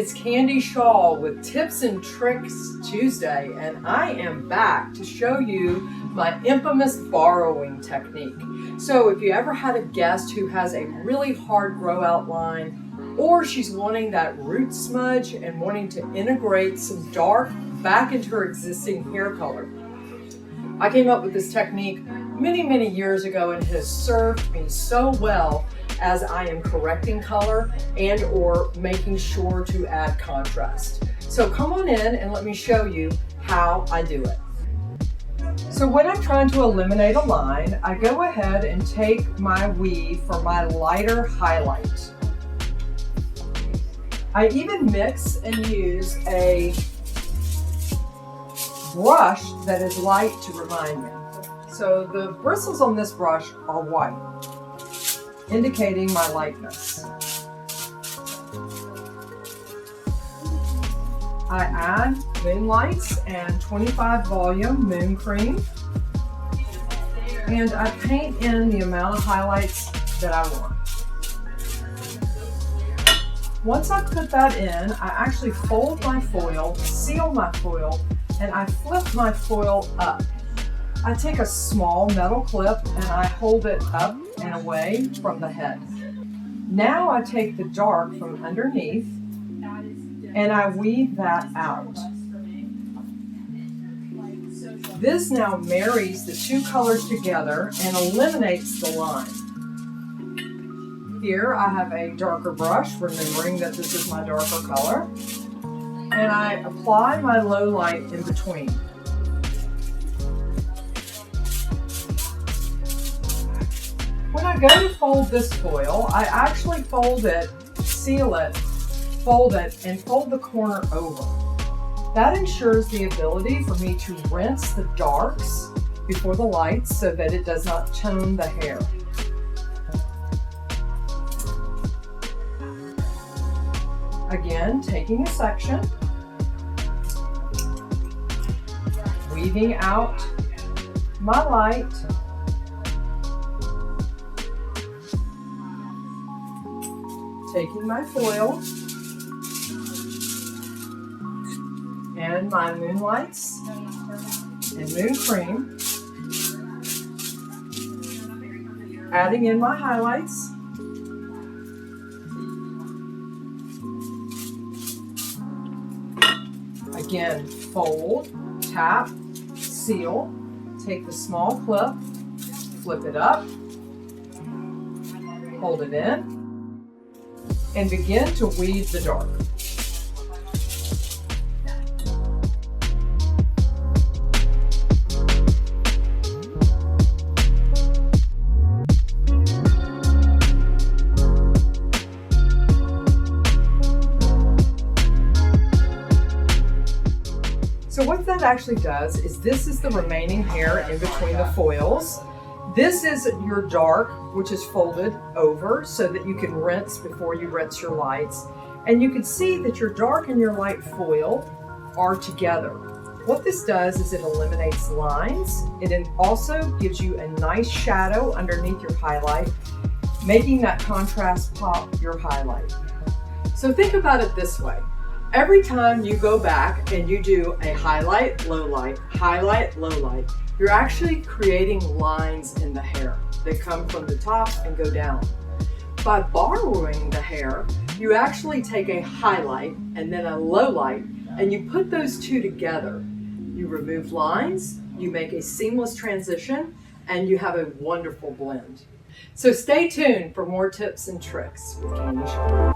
it's Candy Shaw with Tips and Tricks Tuesday, and I am back to show you my infamous borrowing technique. So if you ever had a guest who has a really hard grow out line, or she's wanting that root smudge and wanting to integrate some dark back into her existing hair color, I came up with this technique many years ago and it has served me so well as I am correcting color and or making sure to add contrast. So come on in and let me show you how I do it. So when I'm trying to eliminate a line, I go ahead and take my weave for my lighter highlight. I even mix and use a brush that is light to remind me. So the bristles on this brush are white, indicating my lightness. I add Moonlights and 25 volume moon cream, and I paint in the amount of highlights that I want. Once I put that in, I actually fold my foil, seal my foil, and I flip my foil up. I take a small metal clip and I hold it up and away from the head. Now I take the dark from underneath and I weave that out. This now marries the two colors together and eliminates the line. Here I have a darker brush, remembering that this is my darker color, and I apply my low light in between. When I go to fold this foil, I actually fold it, seal it, fold it, and fold the corner over. That ensures the ability for me to rinse the darks before the lights so that it does not tone the hair. Again, taking a section, weaving out my light, taking my foil and my Moonlights and moon cream, adding in my highlights, again, fold, tap, seal, take the small clip, flip it up, hold it in, and begin to weave the dark. So what that actually does is this is the remaining hair in between the foils. This is your dark, which is folded over so that you can rinse before you rinse your lights. And you can see that your dark and your light foil are together. What this does is it eliminates lines. It also gives you a nice shadow underneath your highlight, making that contrast pop your highlight. So think about it this way. Every time you go back and you do a highlight, low light, you're actually creating lines in the hair that come from the top and go down. By borrowing the hair, you actually take a highlight and then a low light and you put those two together. You remove lines, you make a seamless transition, and you have a wonderful blend. So stay tuned for more tips and tricks with Candy Shaw.